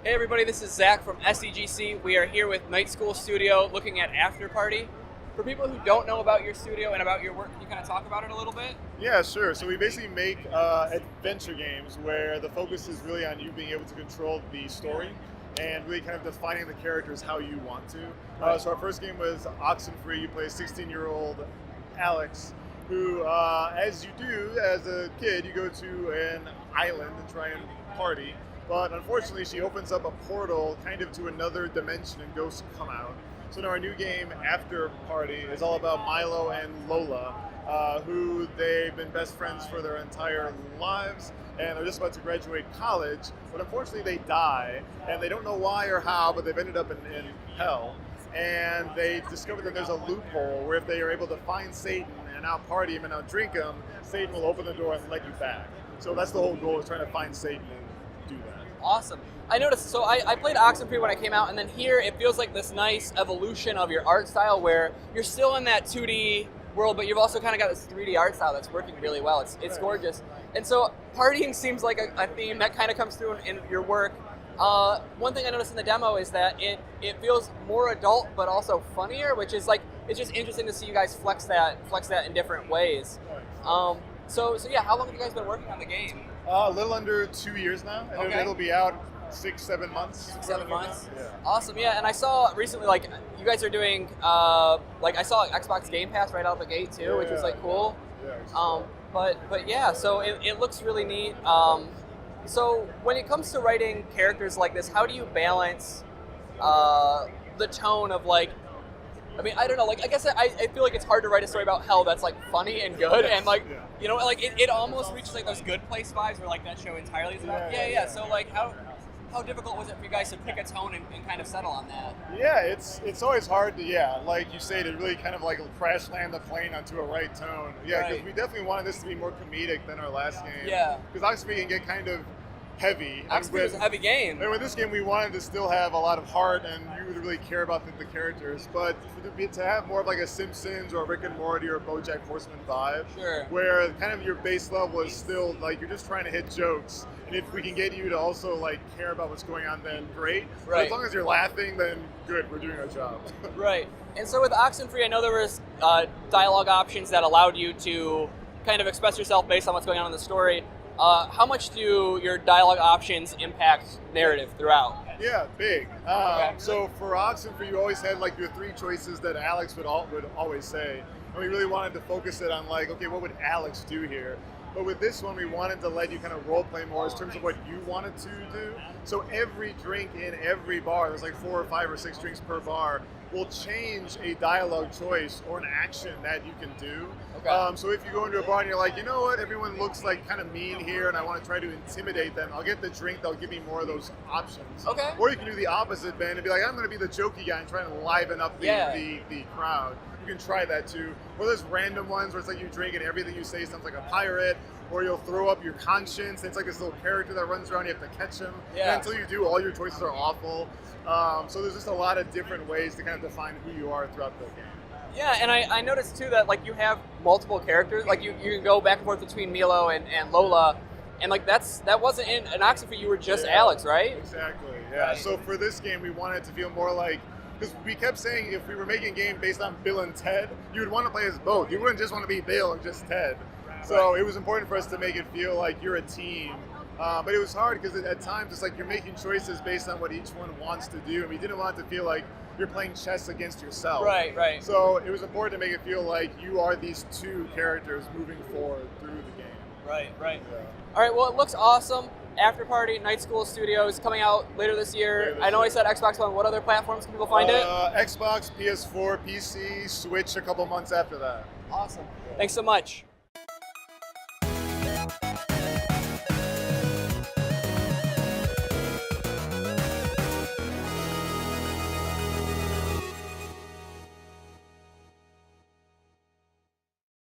Hey everybody, this is Zach from SDGC. We are here with Night School Studio looking at Afterparty. For people who don't know about your studio and about your work, can you kind of talk about it a little bit? Yeah, sure. So we basically make adventure games where the focus is really on you being able to control the story and really kind of defining the characters how you want to. Right. So our first game was Oxenfree. You play a 16-year-old Alex who, as you do as a kid, you go to an island and try and party. But unfortunately, she opens up a portal kind of to another dimension and ghosts come out. So now our new game, Afterparty, is all about Milo and Lola, who they've been best friends for their entire lives, and they're just about to graduate college, but unfortunately they die, and they don't know why or how, but they've ended up in hell. And they discovered that there's a loophole where if they are able to find Satan and out party him and out drink him, Satan will open the door and let you back. So that's the whole goal, is trying to find Satan and do that. Awesome. I noticed, so I played Oxenfree when I came out, and then here it feels like this nice evolution of your art style where you're still in that 2D world, but you've also kind of got this 3D art style that's working really well. It's gorgeous. And so partying seems like a theme that kind of comes through in your work. One thing I noticed in the demo is that it feels more adult but also funnier, which is like, it's just interesting to see you guys flex that in different ways. So yeah, how long have you guys been working on the game? A little under 2 years now, and Okay. it'll be out 6-7 months. 7 months? Yeah. Awesome, yeah, and I saw recently, like, you guys are doing, like, I saw Xbox Game Pass right out the gate, too, which was, like, cool. Yeah. But yeah, so it looks really neat. So when it comes to writing characters like this, how do you balance the tone of, like, I mean, I don't know, like, I guess I feel like it's hard to write a story about hell that's, like, funny and good, and, like, Yeah. you know, like, it almost reaches, like, those Good Place vibes where, like, that show entirely is about. Yeah. So, like, how difficult was it for you guys to pick a tone and kind of settle on that? Yeah, it's always hard to, like you say, to really kind of like crash land the plane onto a right tone. Yeah, because Right. we definitely wanted this to be more comedic than our last game. Yeah. Because Oxenfree can get kind of heavy. Oxenfree is a heavy game. And with this game, we wanted to still have a lot of heart, and you would really care about the characters. But to have more of like a Simpsons or a Rick and Morty or a BoJack Horseman vibe, Sure. where kind of your base level is still like you're just trying to hit jokes. And if we can get you to also like care about what's going on, then great. But Right. as long as you're laughing, then good. We're doing our job. Right. And so with Oxenfree, I know there was dialogue options that allowed you to kind of express yourself based on what's going on in the story. How much do your dialogue options impact narrative throughout? Yeah, big. Okay. So for Oxenfree, you always had like your three choices that Alex would always say, and we really wanted to focus it on like, okay, what would Alex do here? But with this one, we wanted to let you kind of role play more in terms of what you wanted to do. So every drink in every bar, there's like 4 or 5 or 6 drinks per bar, will change a dialogue choice or an action that you can do. Okay. So if you go into a bar and you're like, you know what, everyone looks like kind of mean here and I want to try to intimidate them, I'll get the drink, they'll give me more of those options. Okay. Or you can do the opposite, Ben, and be like, I'm going to be the jokey guy and try and liven up the crowd. You can try that too. Or there's random ones where it's like you drink and everything you say sounds like a pirate, or you'll throw up your conscience. It's like this little character that runs around, you have to catch him. Yeah. And until you do, all your choices are awful. So there's just a lot of different ways to kind of define who you are throughout the game. Yeah, and I noticed too that like you have multiple characters. Like you can go back and forth between Milo and Lola, and like that wasn't in an Oxenfree. You were just Alex, right? Exactly. Yeah. Right. So for this game, we wanted it to feel more like, because we kept saying if we were making a game based on Bill and Ted, you would want to play as both. You wouldn't just want to be Bill or just Ted. So it was important for us to make it feel like you're a team. But it was hard because at times it's like you're making choices based on what each one wants to do, and we didn't want it to feel like you're playing chess against yourself. Right. So it was important to make it feel like you are these two characters moving forward through the game. Right. Yeah. All right. Well, it looks awesome. Afterparty, Night School Studios, coming out later this year. I know I said Xbox One. What other platforms can people find it? Xbox, PS4, PC, Switch a couple months after that. Awesome. Thanks so much.